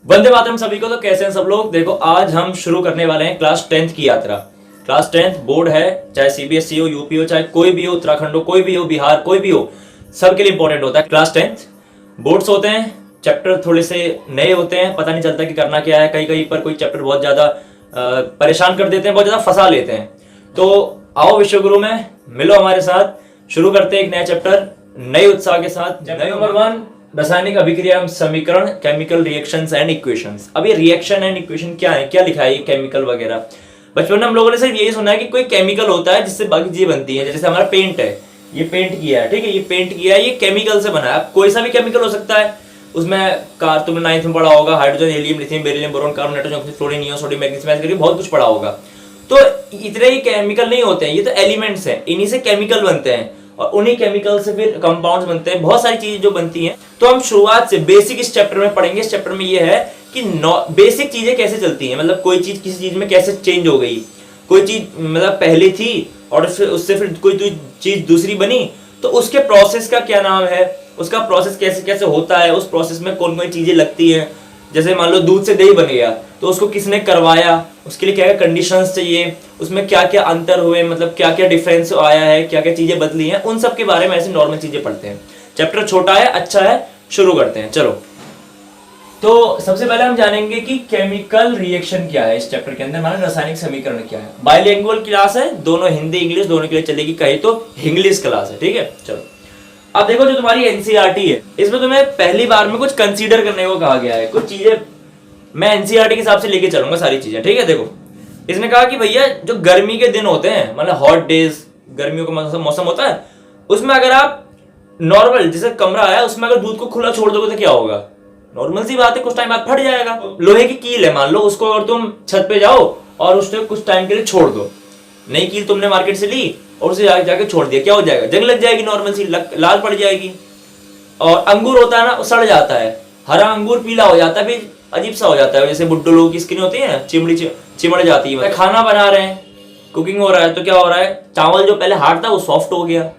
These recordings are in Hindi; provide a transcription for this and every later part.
वंदे मातरम सभी को। तो कैसे हैं सब लोग। देखो आज हम शुरू करने वाले हैं क्लास 10th की यात्रा। क्लास 10th बोर्ड है, चाहे सीबीएसई हो, यूपी हो, चाहे कोई भी हो, उत्तराखंड हो, कोई भी हो, बिहार कोई भी हो, सबके लिए इंपॉर्टेंट होता है क्लास 10th। बोर्ड्स होते हैं, चैप्टर थोड़े से नए होते हैं, पता नहीं चलता कि करना क्या है। कहीं कहीं पर कोई चैप्टर बहुत ज्यादा परेशान कर देते हैं, बहुत ज्यादा फंसा लेते हैं। तो आओ विश्वगुरु में मिलो हमारे साथ, शुरू करते हैं एक नया चैप्टर नए उत्साह के साथ। चैप्टर नंबर 1, रासायनिक अभिक्रिया एवं समीकरण, केमिकल रिएक्शंस एंड इक्वेशंस। अब ये रिएक्शन एंड इक्वेशन क्या है, क्या लिखा है ये केमिकल वगैरह। बचपन में हम लोगों ने सिर्फ यही सुना है कि कोई केमिकल होता है जिससे बाकी चीजें बनती है। जैसे हमारा पेंट है, ये पेंट किया है, ठीक है, ये पेंट किया है, ये केमिकल से बना है। कोई सा भी केमिकल हो सकता है उसमें। कार तुमने 9th में पढ़ा होगा, hydrogen, helium, lithium, beryllium, boron, carbon, nitrogen, oxygen, fluorine, neon, sodium, magnesium, ऐसे करके बहुत कुछ पढ़ा होगा। तो इतने ही केमिकल नहीं होते हैं, ये तो एलिमेंट्स हैं, इन्हीं से केमिकल बनते हैं और उन्हीं केमिकल से फिर कंपाउंड्स बनते हैं, बहुत सारी चीजें जो बनती हैं। तो हम शुरुआत से बेसिक इस चैप्टर में पढ़ेंगे। इस चैप्टर में ये है कि बेसिक चीजें कैसे चलती हैं, मतलब कोई चीज किसी चीज में कैसे चेंज हो गई, कोई चीज मतलब पहले थी और उससे फिर कोई चीज दूसरी बनी, तो उसके प्रोसेस का क्या नाम है, उसका प्रोसेस कैसे कैसे होता है, उस प्रोसेस में कौन कौन चीजें लगती हैं। जैसे मान लो दूध से दही बन गया, तो उसको किसने करवाया, उसके लिए क्या क्या कंडीशंस चाहिए, उसमें क्या क्या अंतर हुए, मतलब क्या क्या डिफरेंस आया है, क्या क्या चीजें बदली हैं, उन सब के बारे में ऐसे नॉर्मल चीजें पढ़ते हैं। चैप्टर छोटा है, अच्छा है, शुरू करते हैं। चलो, तो सबसे पहले हम जानेंगे कि केमिकल रिएक्शन क्या है। इस चैप्टर के अंदर हमारा रासायनिक समीकरण क्या है। बाइलिंगुअल क्लास है, दोनों हिंदी इंग्लिश दोनों के लिए चलेगी, कहे तो इंग्लिश क्लास है, ठीक है। चलो अब देखो, जो तुम्हारी एनसीईआरटी है इसमें तुम्हें पहली बार में कुछ कंसीडर करने को कहा गया है। कुछ चीजें मैं एनसीईआरटी के हिसाब से लेके चलूंगा सारी चीजें, ठीक है। देखो इसने कहा कि भैया जो गर्मी के दिन होते हैं, मतलब हॉट डेज, गर्मियों का मौसम होता है, उसमें अगर आप नॉर्मल जैसे कमरा है उसमें अगर दूध को खुला छोड़ दोगे तो क्या होगा। नॉर्मल सी बात है, कुछ टाइम बाद फट जाएगा। लोहे की कील है मान लो, उसको अगर तुम छत पे जाओ और उसको कुछ टाइम के लिए छोड़ दो, नई कील तुमने मार्केट से ली और उसे जाके छोड़ दिया, क्या हो जाएगा, जंग लग जाएगी, नॉर्मल सी लाल पड़ जाएगी। और अंगूर होता है ना, सड़ जाता है, हरा अंगूर पीला हो जाता है, फिर अजीब सा हो जाता है। जैसे बुड्ढो लोगों की स्किन होती है, चिमड़ जाती है। खाना बना रहे हैं, कुकिंग हो रहा है, तो क्या हो रहा है, चावल जो पहले हार्ड था वो सॉफ्ट हो गया।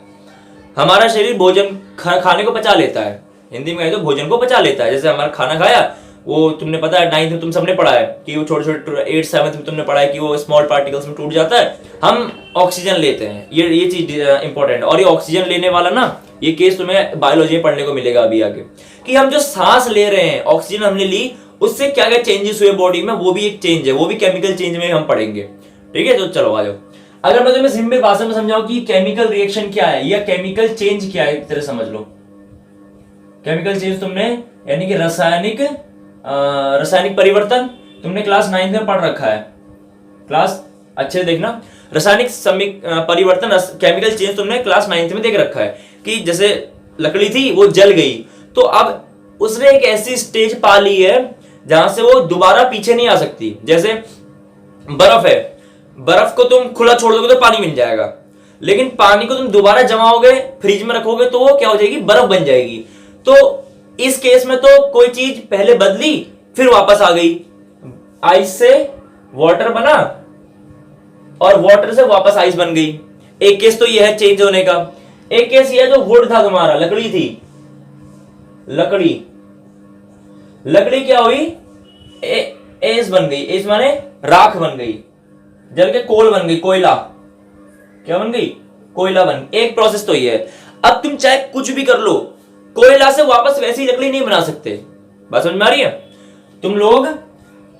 हमारा शरीर भोजन खाने को पचा लेता है, हिंदी में कहे तो भोजन को पचा लेता है। जैसे हमारा खाना खाया, वो तुमने पता है 9th में तुम सबने पढ़ा है कि वो छोटे छोटे 8th 7th में तुमने पढ़ा है कि वो स्मॉल पार्टिकल्स में टूट जाता है, हम ऑक्सीजन लेते हैं। ये चीज इंपॉर्टेंट है। और ये ऑक्सीजन लेने वाला ना, ये केस तुम्हें बायोलॉजी में पढ़ने को मिलेगा अभी आगे, कि हम जो सांस ले रहे हैं, ऑक्सीजन हमने ली, उससे क्या क्या चेंजेस हुए बॉडी में, वो भी एक चेंज है, वो भी केमिकल चेंज में हम पढ़ेंगे, ठीक है। तो चलो आ जाओ। अगर मैं तुम्हें सिंपल भाषा में समझाऊं कि केमिकल रिएक्शन क्या है या केमिकल चेंज क्या है, एक तरह समझ लो। केमिकल चेंज तुमने यानी कि रासायनिक परिवर्तन तुमने क्लास 9th में पढ़ रखा है। क्लास अच्छे से देखना, रासायनिक परिवर्तन, केमिकल चेंज तुमने क्लास 9th में देख रखा है कि जैसे लकड़ी थी वो जल गई, तो अब उसने एक ऐसी स्टेज पा ली है जहां से वो दोबारा पीछे नहीं आ सकती। जैसे बर्फ है, बर्फ को तुम खुला छोड़ दोगे तो पानी बन जाएगा, लेकिन पानी को तुम दोबारा जमाओगे, फ्रिज में रखोगे तो वो क्या हो जाएगी, बर्फ बन जाएगी। तो इस केस में तो कोई चीज पहले बदली फिर वापस आ गई, आइस से वाटर बना और वाटर से वापस आइस बन गई। एक केस तो यह है चेंज होने का। एक केस यह है जो वुड था, तुम्हारा लकड़ी थी, लकड़ी क्या हुई, एस बन गई, एस माने राख बन गई, जल के कोल बन गई, कोयला, क्या बन गई, कोयला बन। एक प्रोसेस तो ये है। अब तुम चाहे कुछ भी कर लो, कोयला से वापस वैसी लकड़ी नहीं बना सकते। बात समझ में आ रही है। तुम लोग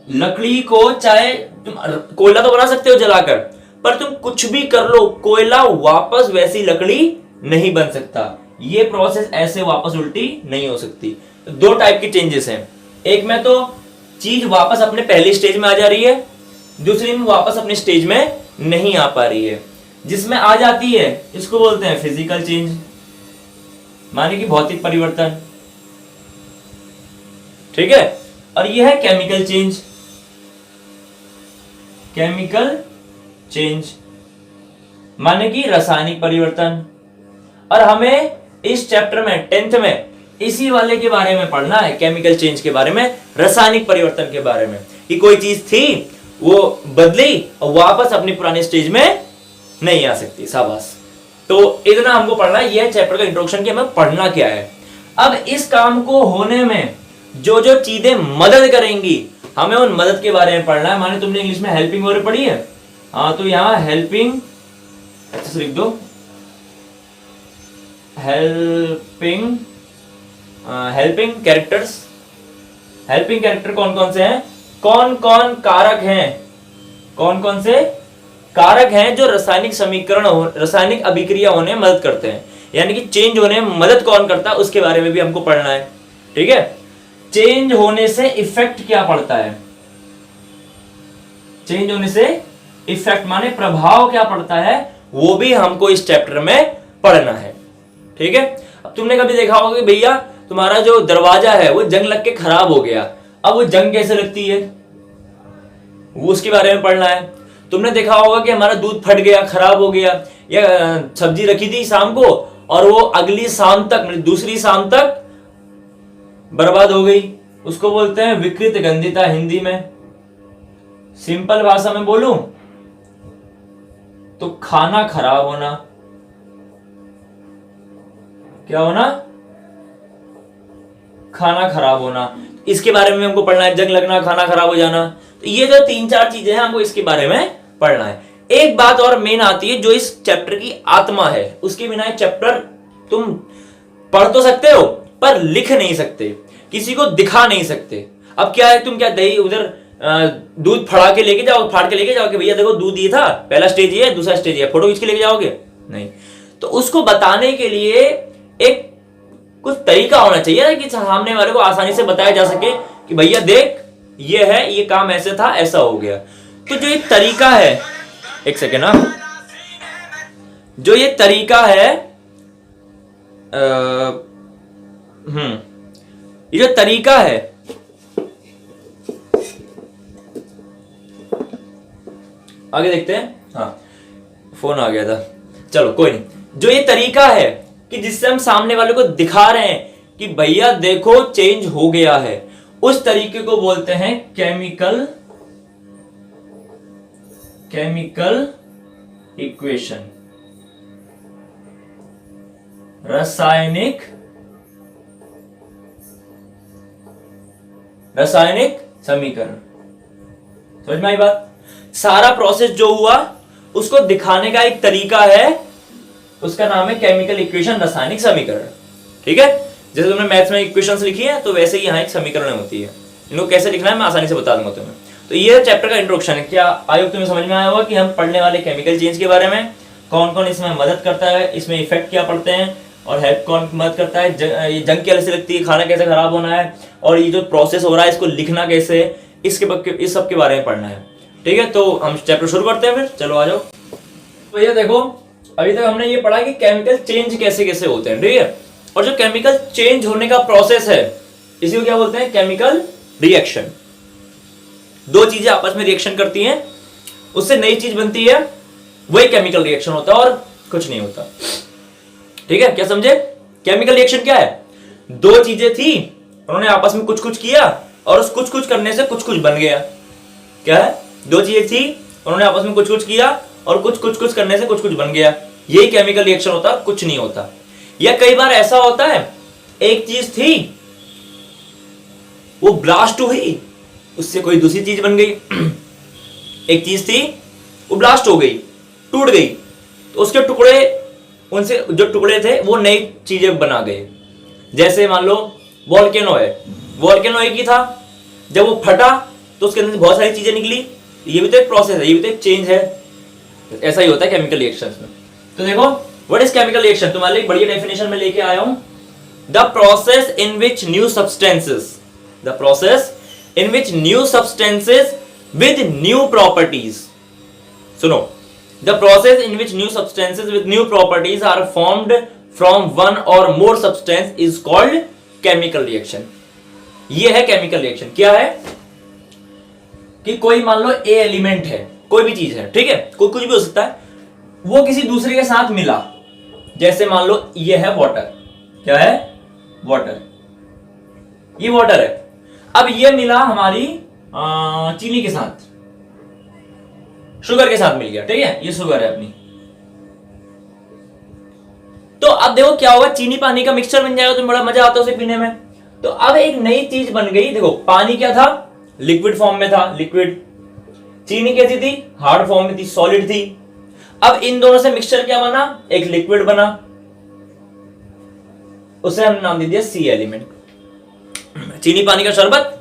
लकड़ी को चाहे तुम कोयला तो बना सकते हो जलाकर, पर तुम कुछ भी कर लो, कोयला वापस वैसी लकड़ी नहीं बन सकता। ये प्रोसेस ऐसे वापस उल्टी नहीं हो सकती। दो टाइप के चेंजेस हैं, एक में तो चीज वापस अपने पहले स्टेज में आ जा रही है, दूसरी में वापस अपने स्टेज में नहीं आ पा रही है। जिसमें आ जाती है इसको बोलते हैं फिजिकल चेंज, माने कि भौतिक परिवर्तन, ठीक है। और यह है केमिकल चेंज। केमिकल चेंज माने कि रासायनिक परिवर्तन। और हमें इस चैप्टर में 10th में इसी वाले के बारे में पढ़ना है, केमिकल चेंज के बारे में, रासायनिक परिवर्तन के बारे में, कि कोई चीज थी वो बदली और वापस अपनी पुराने स्टेज में नहीं आ सकती। शाबाश। तो इतना हमको पढ़ना है, यह चैप्टर का इंट्रोडक्शन कि हमें पढ़ना क्या है। अब इस काम को होने में जो जो चीजें मदद करेंगी, हमें उन मदद के बारे में पढ़ना है। माने तुमने इंग्लिश में हेल्पिंग वर्ब पढ़ी है, हाँ, तो यहां हेल्पिंग अच्छे से लिख दो, helping helping characters. Helping character कौन कौन से हैं, कौन कौन कारक हैं, कौन कौन से कारक हैं जो रासायनिक समीकरण रासायनिक अभिक्रिया होने में मदद करते हैं, यानी कि चेंज होने में मदद कौन करता है, उसके बारे में भी हमको पढ़ना है। ठीक है, चेंज होने से इफेक्ट क्या पड़ता है, चेंज होने से इफेक्ट माने प्रभाव क्या पड़ता है, वो भी हमको इस चैप्टर में पढ़ना है। ठीक है, अब तुमने कभी देखा होगा कि भैया तुम्हारा जो दरवाजा है वो जंग लग के खराब हो गया, अब वो जंग कैसे लगती है, वो उसके बारे में पढ़ना है। तुमने देखा होगा कि हमारा दूध फट गया, खराब हो गया, या सब्जी रखी थी शाम को और वो अगली शाम तक, मतलब दूसरी शाम तक बर्बाद हो गई, उसको बोलते हैं विकृत गंधिता हिंदी में। सिंपल भाषा में बोलूं तो खाना खराब होना, क्या होना, खाना खराब होना। इसके बारे में हमको पढ़ना है, जंग लगना, खाना खराब हो जाना। तो ये जो 3-4 चीजें हैं हमको इसके बारे में पढ़ना है। एक बात और मेन आती है जो इस चैप्टर की आत्मा है, उसके बिना चैप्टर तुम पढ़ तो सकते हो पर लिख नहीं सकते, किसी को दिखा नहीं सकते। अब क्या है, तुम क्या दही उधर दूध फाड़ के लेके जाओ कि भैया देखो दूध ये था, पहला स्टेज ये है, दूसरा स्टेज ये, फोटो खींच के लेके जाओगे, नहीं। तो उसको बताने के लिए एक कुछ तरीका होना चाहिए ना, कि सामने वाले को आसानी से बताया जा सके कि भैया देख ये है, ये काम ऐसे था, ऐसा हो गया। तो जो ये तरीका है, एक सेकेंड ना, जो ये तरीका है, ये जो तरीका है, आगे देखते हैं। हाँ, फोन आ गया था, चलो कोई नहीं। जो ये तरीका है कि जिससे हम सामने वाले को दिखा रहे हैं कि भैया देखो चेंज हो गया है, उस तरीके को बोलते हैं केमिकल इक्वेशन, रासायनिक समीकरण। समझ में आई बात? सारा प्रोसेस जो हुआ उसको दिखाने का एक तरीका है, उसका नाम है केमिकल इक्वेशन, रासायनिक समीकरण। ठीक है, जैसे तुमने मैथ्स में इक्वेशंस लिखी है तो वैसे ही यहाँ एक समीकरण होती है, इनको कैसे लिखना है मैं आसानी से बता दूंगा तुम्हें। तो ये चैप्टर का इंट्रोडक्शन है। क्या आयोग तुम्हें समझ में आया होगा कि हम पढ़ने वाले केमिकल चेंज के बारे में, कौन कौन इसमें मदद करता है, इसमें इफेक्ट क्या पड़ते हैं, और हेल्प कौन मदद करता है, ये जंग कैसे लगती है, खाना कैसे खराब होना है, और ये जो प्रोसेस हो रहा है इसको लिखना कैसे, इस सब के बारे में पढ़ना है। ठीक है, तो हम चैप्टर शुरू करते हैं फिर, चलो आ जाओ। भैया देखो अभी तक हमने ये पढ़ा कि केमिकल चेंज कैसे कैसे होते हैं, ठीक है, और जो केमिकल चेंज होने का प्रोसेस है इसी को क्या बोलते हैं, केमिकल रिएक्शन। दो चीजें आपस में रिएक्शन करती हैं, उससे नई चीज बनती है, वही केमिकल रिएक्शन होता है और कुछ नहीं होता। ठीक है, क्या समझे? केमिकल रिएक्शन क्या है, दो चीजें थी, उन्होंने आपस में कुछ कुछ किया और उस कुछ कुछ करने से कुछ कुछ बन गया। क्या है, दो चीजें थी, उन्होंने आपस में कुछ कुछ किया और कुछ कुछ करने से कुछ कुछ बन गया, यही केमिकल रिएक्शन होता है, कुछ नहीं होता। या कई बार ऐसा होता है, एक चीज थी वो ब्लास्ट हुई, उससे कोई दूसरी चीज बन गई। एक चीज थी वो ब्लास्ट हो गई, टूट गई, तो उसके टुकड़े, उनसे जो टुकड़े थे वो नई चीजें बना गए। जैसे मान लो वोल्केनो है, वोल्केनो एक ही था, जब वो फटा तो उसके अंदर से बहुत सारी चीजें निकली, ये भी तो एक प्रोसेस है, ये भी तो एक चेंज है। ऐसा ही होता है केमिकल रिएक्शंस में। तो देखो व्हाट इज केमिकल रिएक्शन, तुम्हारे लिए बढ़िया डेफिनेशन में लेके आया हूं। The process in which new substances, the process in which new substances with new properties, सुनो, the process in which new substances with new properties are formed from one or more substance is called chemical reaction. ये है केमिकल रिएक्शन। क्या है कि कोई मान लो ए एलिमेंट है, कोई भी चीज है, ठीक है, कोई कुछ भी हो सकता है, वो किसी दूसरे के साथ मिला। जैसे मान लो ये है वाटर, क्या है, वाटर, ये वाटर है। अब ये मिला हमारी चीनी के साथ, शुगर के साथ मिल गया, ठीक है, ये शुगर है अपनी। तो अब देखो क्या होगा, चीनी पानी का मिक्सचर बन जाएगा, तो बड़ा मजा आता है उसे पीने में। तो अब एक नई चीज बन गई। देखो पानी क्या था, लिक्विड फॉर्म में था, लिक्विड। चीनी कैसी थी, हार्ड फॉर्म में थी, सॉलिड थी। अब इन दोनों से मिक्सचर क्या बना, एक लिक्विड बना, उसे हमने नाम दे दिया सी एलिमेंट। चीनी पानी का शरबत,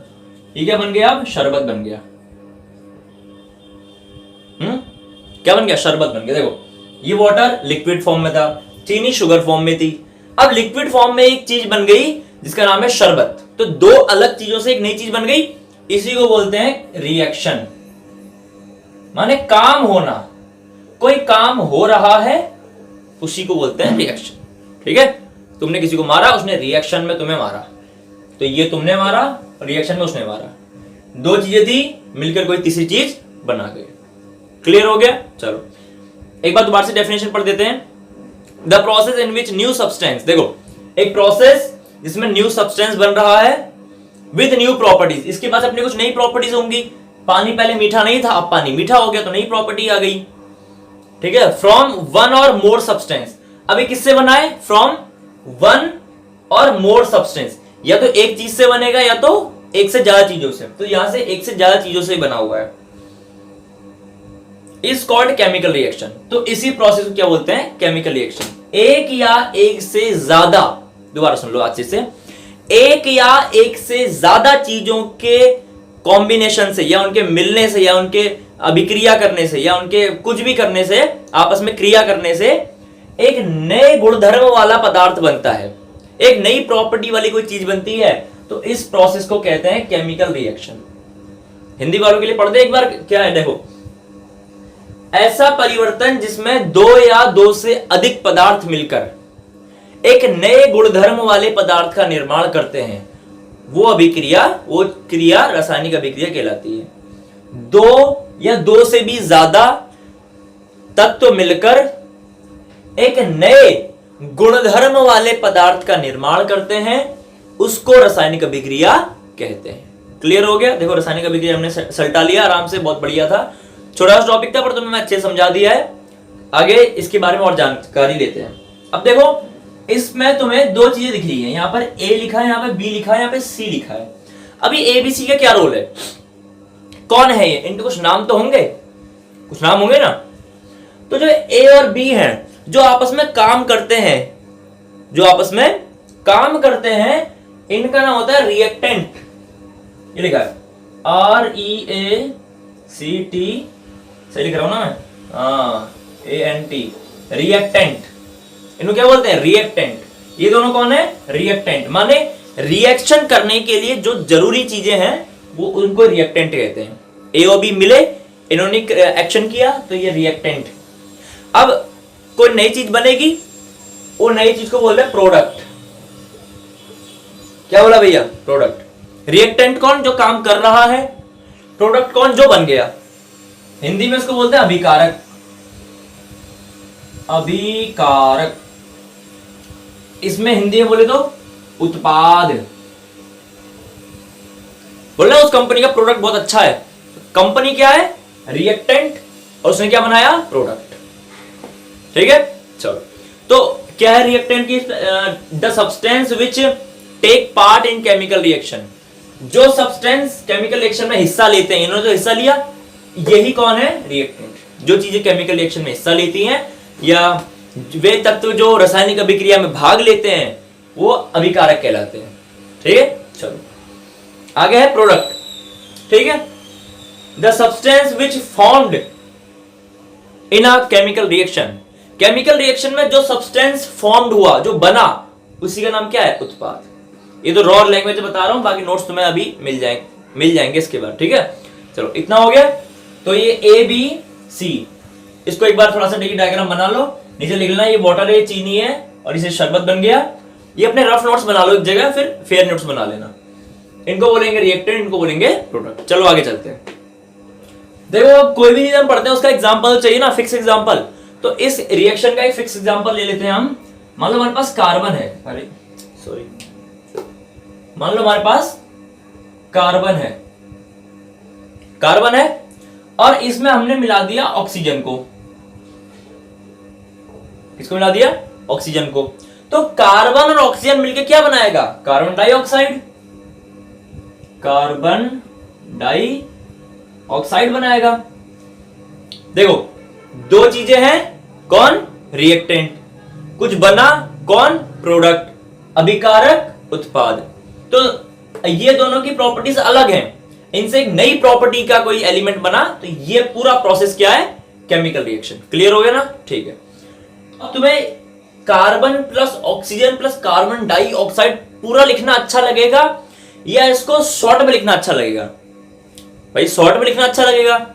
ये क्या बन गया, अब शरबत बन गया। क्या बन गया, शरबत बन गया। देखो ये वाटर लिक्विड फॉर्म में था, चीनी शुगर फॉर्म में थी। अब लिक्विड फॉर्म में एक चीज बन गई जिसका नाम है शरबत। तो दो अलग चीजों से एक नई चीज बन गई, इसी को बोलते हैं रिएक्शन। माने काम होना, कोई काम हो रहा है उसी को बोलते हैं रिएक्शन। ठीक है, तुमने किसी को मारा, उसने रिएक्शन में तुम्हें मारा, तो ये तुमने मारा, रिएक्शन में उसने मारा। दो चीजें थी मिलकर कोई तीसरी चीज बना गई। क्लियर हो गया। चलो एक बार दोबारा से डेफिनेशन पढ़ देते हैं। The process in which new substance, देखो एक प्रोसेस जिसमें न्यू सब्सटेंस बन रहा है विद न्यू प्रॉपर्टीज। इसके पास अपने कुछ नई प्रॉपर्टीज होंगी। पानी पहले मीठा नहीं था, अब पानी मीठा हो गया तो नई प्रॉपर्टी आ गई। ठीक है, from one or more substance. अभी किससे बना है, from one or more substance. या तो एक चीज से बनेगा या तो एक से ज्यादा चीजों से। तो यहां से एक से ज्यादा चीजों से बना हुआ है, इज कॉल्ड केमिकल रिएक्शन। तो इसी प्रोसेस को क्या बोलते हैं, केमिकल रिएक्शन। एक या एक से ज्यादा, दोबारा सुन लो अच्छे से, एक या एक से ज्यादा चीजों के कॉम्बिनेशन से या उनके मिलने से या उनके अभिक्रिया करने से या उनके कुछ भी करने से, आपस में क्रिया करने से एक नए गुणधर्म वाला पदार्थ बनता है, एक नई प्रॉपर्टी वाली कोई चीज बनती है। तो इस प्रोसेस को कहते हैं केमिकल रिएक्शन। हिंदी वालों के लिए पढ़ दे एक बार, क्या है देखो, ऐसा परिवर्तन जिसमें दो या दो से अधिक पदार्थ मिलकर एक नए गुणधर्म वाले पदार्थ का निर्माण करते हैं, वो अभिक्रिया, वो क्रिया रासायनिक अभिक्रिया कहलाती है। दो या दो से भी ज्यादा तत्व मिलकर एक नए गुणधर्म वाले पदार्थ का निर्माण करते हैं, उसको रासायनिक अभिक्रिया कहते हैं। क्लियर हो गया। देखो रासायनिक अभिक्रिया हमने सल्टा लिया आराम से, बहुत बढ़िया था, छोटा सा टॉपिक था पर तुम्हें मैं अच्छे समझा दिया है। आगे इसके बारे में और जानकारी लेते हैं। अब देखो इसमें तुम्हें दो चीजें दिख रही है, यहाँ पर ए लिखा है, यहाँ पे बी लिखा है, यहाँ पे सी लिखा है। अभी ए बी सी का क्या रोल है, कौन है ये, इनके कुछ नाम तो होंगे, कुछ नाम होंगे ना। तो जो ए और बी हैं, जो आपस में काम करते हैं, जो आपस में काम करते हैं, इनका नाम होता है रिएक्टेंट। ये लिखा है REACT, सही लिख रहा हूं ना मैं, ANT, रिएक्टेंट। इनको क्या बोलते हैं, रिएक्टेंट। ये दोनों कौन है, रिएक्टेंट। माने रिएक्शन करने के लिए जो जरूरी चीजें हैं वो उनको रिएक्टेंट कहते हैं। ए और बी मिले, इन्होंने एक्शन किया, तो ये रिएक्टेंट। अब कोई नई चीज बनेगी, वो नई चीज को बोल रहे हैं प्रोडक्ट। क्या बोला भैया, प्रोडक्ट। रिएक्टेंट कौन, जो काम कर रहा है, प्रोडक्ट कौन, जो बन गया। हिंदी में इसको बोलते हैं अभिकारक। अभिकारक, इसमें हिंदी में बोले तो उत्पाद। बोलना उस कंपनी का प्रोडक्ट बहुत अच्छा है, कंपनी क्या है, रिएक्टेंट, और उसने क्या बनाया, प्रोडक्ट। ठीक है, चलो तो क्या है रिएक्टेंट की, the substance which take part in chemical reaction. जो सब्सटेंस केमिकल रिएक्शन में हिस्सा लेते हैं, इन्होंने जो हिस्सा लिया, यही कौन है, रिएक्टेंट। जो चीजें केमिकल रिएक्शन में हिस्सा लेती हैं या वे तत्व जो रासायनिक अभिक्रिया में भाग लेते हैं, वो अभिकारक कहलाते हैं। ठीक है, चलो आगे है प्रोडक्ट। ठीक है, the substance which formed in a chemical reaction. Chemical reaction में जो सब्सटेंस फॉर्म्ड हुआ, जो बना, उसी का नाम क्या है, उत्पाद। ये तो रॉ लैंग्वेज में बता रहा हूं, बाकी नोट्स तुम्हें अभी मिल जाएंगे इसके बाद। ठीक है, चलो इतना हो गया। तो ये ए बी सी, इसको एक बार थोड़ा सा डायग्राम बना लो, नीचे लिख लेना, ये वाटर है, चीनी है, और इसे शरबत बन गया। ये अपने रफ नोट्स बना लो एक जगह, फिर फेयर नोट्स बना लेना। इनको बोलेंगे रिएक्टेंट, इनको बोलेंगे प्रोडक्ट। चलो आगे चलते हैं। देखो अब कोई भी चीज हम पढ़ते हैं उसका एग्जाम्पल चाहिए ना, फिक्स एग्जाम्पल। तो इस रिएक्शन का एक फिक्स एग्जाम्पल ले लेते हैं हम। मान लो हमारे पास कार्बन है, अरे सॉरी, मान लो हमारे पास कार्बन है, कार्बन है, और इसमें हमने मिला दिया ऑक्सीजन को। किसको मिला दिया, ऑक्सीजन को। तो कार्बन और ऑक्सीजन मिलकर क्या बनाएगा, carbon dioxide. Carbon dioxide बनाएगा। देखो दो चीजें हैं, कौन रिएक्टेंट, कुछ बना, कौन प्रोडक्ट, अभिकारक उत्पाद। तो ये दोनों की प्रॉपर्टीज अलग हैं, इनसे एक नई प्रॉपर्टी का कोई एलिमेंट बना, तो ये पूरा प्रोसेस क्या है, केमिकल रिएक्शन। क्लियर हो गया ना, ठीक है। अब तुम्हें carbon plus oxygen plus carbon dioxide पूरा लिखना अच्छा लगेगा या इसको शॉर्ट में लिखना अच्छा लगेगा? भाई शॉर्ट में लिखना अच्छा लगेगा।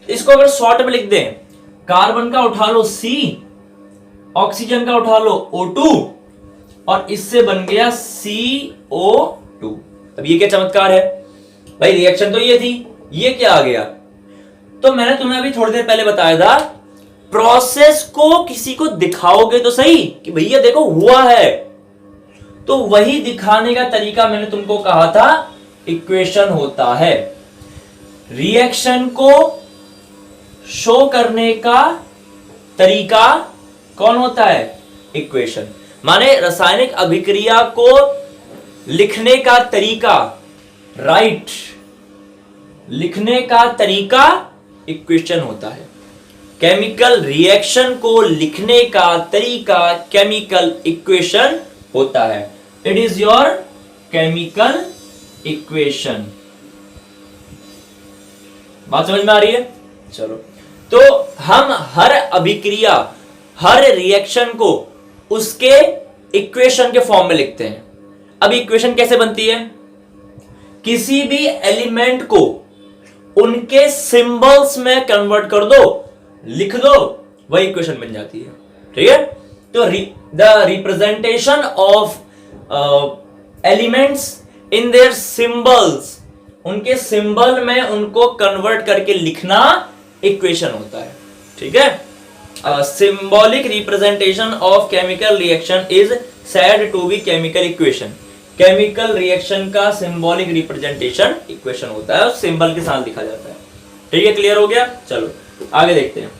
इसको अगर शॉर्ट में लिख दें, कार्बन का उठा लो C, ऑक्सीजन का उठा लो O2 और इससे बन गया CO2। अब ये क्या चमत्कार है भाई, रिएक्शन तो ये थी, ये क्या आ गया? तो मैंने तुम्हें अभी थोड़ी देर पहले बताया था, प्रोसेस को किसी को दिखाओगे तो सही कि भैया देखो हुआ है, तो वही दिखाने का तरीका मैंने तुमको कहा था इक्वेशन होता है। रिएक्शन को शो करने का तरीका कौन होता है, इक्वेशन। माने रासायनिक अभिक्रिया को लिखने का तरीका, राइट, लिखने का तरीका इक्वेशन होता है। केमिकल रिएक्शन को लिखने का तरीका केमिकल इक्वेशन होता है। It is your chemical equation. बात समझ में आ रही है? चलो, तो हम हर अभिक्रिया, हर रिएक्शन को उसके इक्वेशन के फॉर्म में लिखते हैं। अब इक्वेशन कैसे बनती है? किसी भी एलिमेंट को उनके सिंबल्स में कन्वर्ट कर दो, लिख दो, वही इक्वेशन बन जाती है। ठीक है? तो the representation of elements in their symbols, उनके सिंबल में उनको कन्वर्ट करके लिखना इक्वेशन होता है। ठीक है? Symbolic representation of chemical reaction is said to be chemical equation. Chemical reaction का सिंबॉलिक रिप्रेजेंटेशन इक्वेशन होता है और सिंबल के साथ लिखा जाता है। ठीक है, क्लियर हो गया? चलो आगे देखते हैं।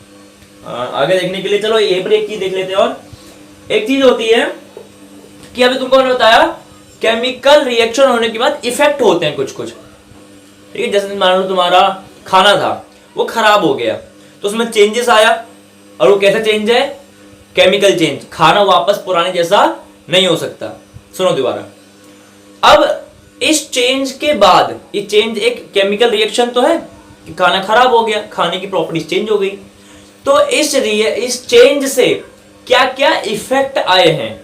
आगे देखने के लिए चलो ये पर एक चीज देख लेते हैं। और एक चीज होती है कि अभी तुमको मैंने बताया केमिकल रिएक्शन होने के बाद इफेक्ट होते हैं कुछ कुछ। ठीक है, जैसे मान लो तुम्हारा खाना था वो खराब हो गया, तो उसमें चेंजेस आया, और वो कैसा चेंज है, केमिकल चेंज। खाना वापस पुराने जैसा नहीं हो सकता। सुनो दोबारा, अब इस चेंज के बाद, ये चेंज एक केमिकल रिएक्शन तो है कि खाना खराब हो गया, खाने की प्रॉपर्टीज चेंज हो गई। तो इस चेंज से क्या क्या इफेक्ट आए हैं,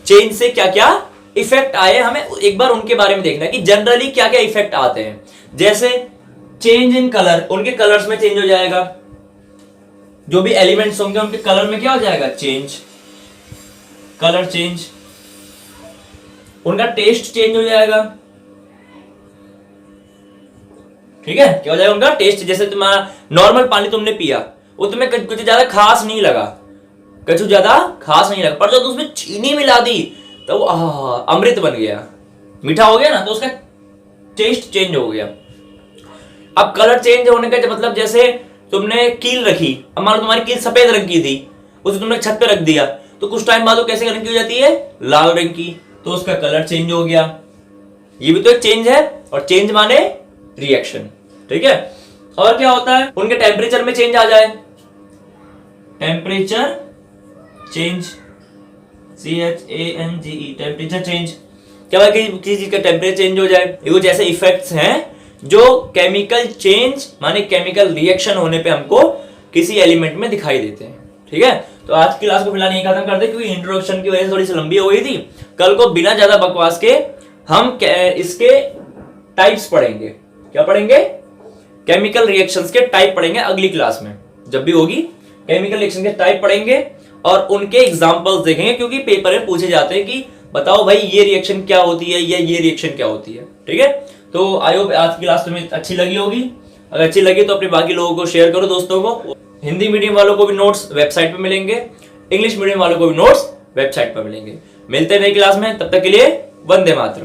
चेंज से क्या क्या इफेक्ट आए, हमें एक बार उनके बारे में देखना है कि जनरली क्या क्या इफेक्ट आते हैं। जैसे चेंज इन कलर, उनके कलर्स में चेंज हो जाएगा, जो भी एलिमेंट्स होंगे उनके कलर में क्या हो जाएगा, चेंज, कलर चेंज। उनका टेस्ट चेंज हो जाएगा। ठीक है, क्या हो जाएगा उनका टेस्ट। जैसे तुम्हारा नॉर्मल पानी तुमने पिया, वो तुम्हें कुछ ज्यादा खास नहीं लगा, कुछ ज्यादा खास नहीं लगा, पर जब उसमें चीनी मिला दी तो वो अमृत बन गया, मीठा हो गया ना, तो उसका टेस्ट चेंज हो गया। अब कलर चेंज होने का मतलब, जैसे तुमने कील रखी, अब मान लो तुम्हारी कील सफेद रंग की थी, उसे तुमने छत पे रख दिया, तो कुछ टाइम बाद वो कैसे रंग की हो जाती है, लाल रंग की, तो उसका कलर चेंज हो गया। ये भी तो एक चेंज है, और चेंज माने रिएक्शन। ठीक है, और क्या होता है, उनके टेम्परेचर में चेंज आ जाए, temperature change, CHANGE, temperature change. क्या भाई किसी चीज का टेम्परेचर चेंज हो जाए, ये कुछ ऐसे इफेक्ट्स हैं जो केमिकल चेंज माने केमिकल रिएक्शन होने पे हमको किसी एलिमेंट में दिखाई देते हैं। ठीक है, तो आज की क्लास को फिलहाल यहीं खत्म करते, क्योंकि इंट्रोडक्शन की वजह से थोड़ी सी लंबी हो गई थी। कल को बिना ज्यादा बकवास के हम इसके टाइप्स पढ़ेंगे। क्या पढ़ेंगे, केमिकल रिएक्शंस के टाइप पढ़ेंगे अगली क्लास में, जब भी होगी केमिकल रिएक्शन के टाइप पढ़ेंगे और उनके एग्जांपल्स देखेंगे, क्योंकि पेपर में पूछे जाते हैं कि बताओ भाई ये रिएक्शन क्या होती है या ये रिएक्शन क्या होती है। ठीक है, तो आई होप आज की क्लास तुम्हें अच्छी लगी होगी। अगर अच्छी लगी तो अपने बाकी लोगों को शेयर करो, दोस्तों को। हिंदी मीडियम वालों को भी नोट्स वेबसाइट पे मिलेंगे, इंग्लिश मीडियम वालों को भी नोट्स वेबसाइट पर मिलेंगे। मिलते हैं नई क्लास में, तब तक के लिए वंदे मातरम।